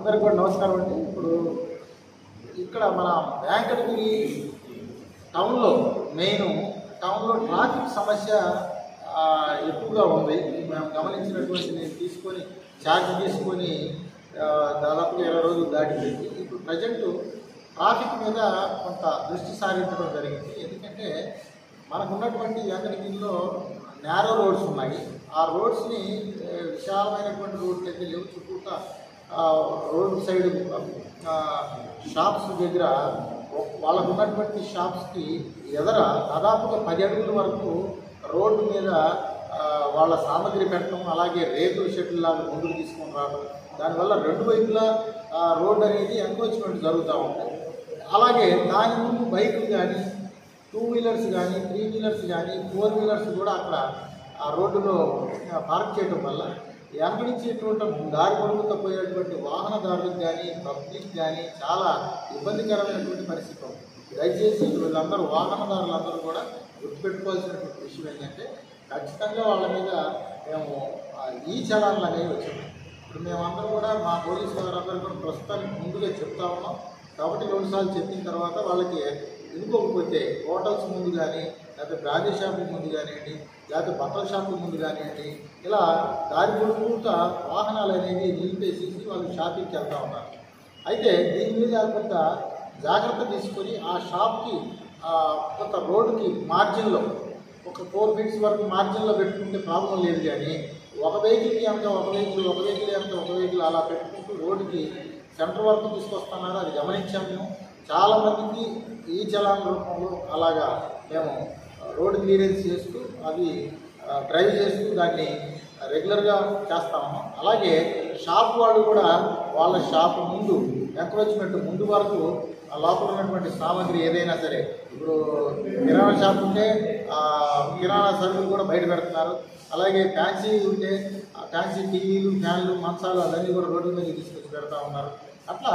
అందరికీ కూడా నమస్కారం అండి. ఇప్పుడు ఇక్కడ మన వెంకటగిరి టౌన్లో టౌన్లో ట్రాఫిక్ సమస్య ఎక్కువగా ఉంది. మేము గమనించినటువంటి నేను ఛార్జ్ తీసుకొని దాదాపుగా 20 రోజులు దాటిపోయింది. ఇప్పుడు ప్రజెంట్ ట్రాఫిక్ మీద కొంత దృష్టి సారించడం జరిగింది. ఎందుకంటే మనకున్నటువంటి వెంకటగిరిలో నేరో రోడ్స్ ఉన్నాయి. ఆ రోడ్స్ని విశాలమైనటువంటి రోడ్లు అయితే లేవు. చుట్టూతా రోడ్ సైడ్ షాప్స్ దగ్గర వాళ్ళకు ఉన్నటువంటి షాప్స్కి ఎదర దాదాపుగా 10 అడుగుల వరకు రోడ్డు మీద వాళ్ళ సామాగ్రి పెట్టడం, అలాగే రేకుల షెడ్లు లాగా ముందుకు తీసుకొని రావడం, దానివల్ల రెండు వైపులా రోడ్డు అనేది ఎంక్రోచ్మెంట్ జరుగుతూ ఉంటాయి. అలాగే దాని ముందు బైకులు కానీ 2 వీలర్స్ కానీ 3 వీలర్స్ కానీ 4 వీలర్స్ కూడా అక్కడ ఆ రోడ్డులో పార్క్ చేయడం వల్ల వెంకడించేటువంటి దారి పొడుగుతో పోయేటువంటి వాహనదారులకు కానీ పబ్లిక్ కానీ చాలా ఇబ్బందికరమైనటువంటి పరిస్థితి ఉంది. దయచేసి వీళ్ళందరూ వాహనదారులందరూ కూడా గుర్తుపెట్టుకోవాల్సినటువంటి విషయం ఏంటంటే ఖచ్చితంగా వాళ్ళ మీద మేము ఈ చలాన్లు అనేవి వచ్చాము. ఇప్పుడు మేమందరం కూడా మా పోలీసు వారందరూ కూడా ప్రస్తుతానికి ముందుగా చెప్తా ఉన్నాం. కాబట్టి 2 సార్లు చెప్పిన తర్వాత వాళ్ళకి ఎందుకోకపోతే హోటల్స్ ముందు కానీ, లేకపోతే బ్రాండీ షాపుల ముందు కానివ్వండి, లేకపోతే బట్టల షాపుల ముందు కానివ్వండి, ఇలా దారి పొడుగుతా వాహనాలు అనేవి నిలిపేసేసి వాళ్ళు షాపింగ్కి వెళ్తూ ఉన్నారు. అయితే దీని మీద కొంత జాగ్రత్త తీసుకొని ఆ షాప్కి కొంత రోడ్డుకి మార్జిన్లో ఒక 4 ఫీట్స్ వరకు మార్జిన్లో పెట్టుకుంటే ప్రాబ్లం లేదు. కానీ ఒక వెహికల్కి ఎంత ఒక వెహికల్ అలా పెట్టుకుంటూ రోడ్డుకి సెంటర్ వరకు తీసుకొస్తున్నారు. అది గమనించాము మేము. చాలామందికి ఈ చలాన్ రూపంలో అలాగా మేము రోడ్డు క్లియరెన్స్ చేస్తూ అది డ్రైవ్ చేస్తూ దాన్ని రెగ్యులర్గా చేస్తాము. అలాగే షాప్ వాళ్ళు కూడా వాళ్ళ షాప్ ముందు ఎంక్రోచ్మెంట్ ముందు వరకు లోపల ఉన్నటువంటి సామాగ్రి ఏదైనా సరే, ఇప్పుడు కిరాణా షాప్ ఉంటే కిరాణా సరుకులు కూడా బయట పెడుతున్నారు. అలాగే ఫ్యాన్సీ ఉంటే ఫ్యాన్సీ టీవీలు, ఫ్యాన్లు, మంచాలు అవన్నీ కూడా రోడ్ల మీద తీసుకొచ్చి పెడతా ఉన్నారు. అట్లా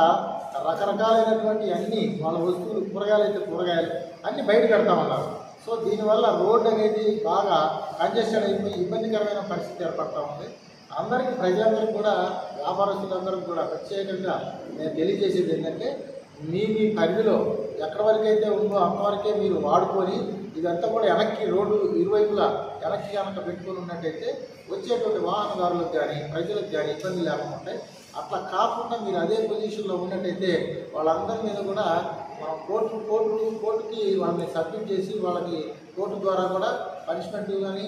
రకరకాలైనటువంటి అన్ని వాళ్ళ వస్తువులు, కూరగాయలు అయితే కూరగాయలు అన్నీ బయట పెడతా ఉన్నారు. సో దీనివల్ల రోడ్డు అనేది బాగా కంజెస్టెడ్ అయిపోయి ఇబ్బందికరమైన పరిస్థితి ఏర్పడతా ఉంది. అందరికీ ప్రజలందరికీ కూడా, వ్యాపారస్తులందరికీ కూడా ప్రత్యేకంగా నేను తెలియజేసేది ఏంటంటే మీ పరిధిలో ఎక్కడి వరకైతే ఉందో అంతవరకే మీరు వాడుకొని ఇదంతా కూడా వెనక్కి రోడ్డు ఇరువైపులా వెనక్కి కనుక పెట్టుకొని ఉన్నట్టయితే వచ్చేటువంటి వాహనదారులకు కానీ ప్రజలకు కానీ ఇబ్బంది లేకుండా ఉంటాయి. అట్లా కాకుండా మీరు అదే పొజిషన్లో ఉన్నట్టయితే వాళ్ళందరి మీద కూడా మనం కోర్టుకి వాళ్ళని సబ్మిట్ చేసి వాళ్ళకి కోర్టు ద్వారా కూడా పనిష్మెంట్ కానీ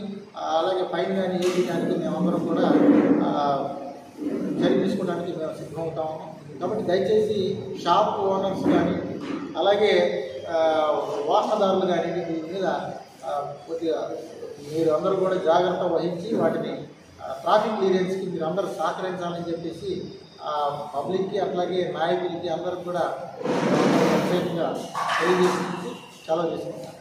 అలాగే ఫైన్ కానీ ఏది కానీ మేమందరం కూడా చర్య తీసుకోవడానికి మేము సిద్ధమవుతాము. కాబట్టి దయచేసి షాప్ ఓనర్స్ కానీ అలాగే వాహనదారులు కానీ దీని మీద కొద్దిగా మీరు అందరూ కూడా జాగ్రత్త వహించి వాటిని ట్రాఫిక్ క్లియరెన్స్కి మీరు అందరూ సహకరించాలని చెప్పేసి పబ్లిక్కి అట్లాగే నాయకులకి అందరికి కూడా ప్రత్యేకంగా తెలియజేసి సెలవు చేసుకుంటాను.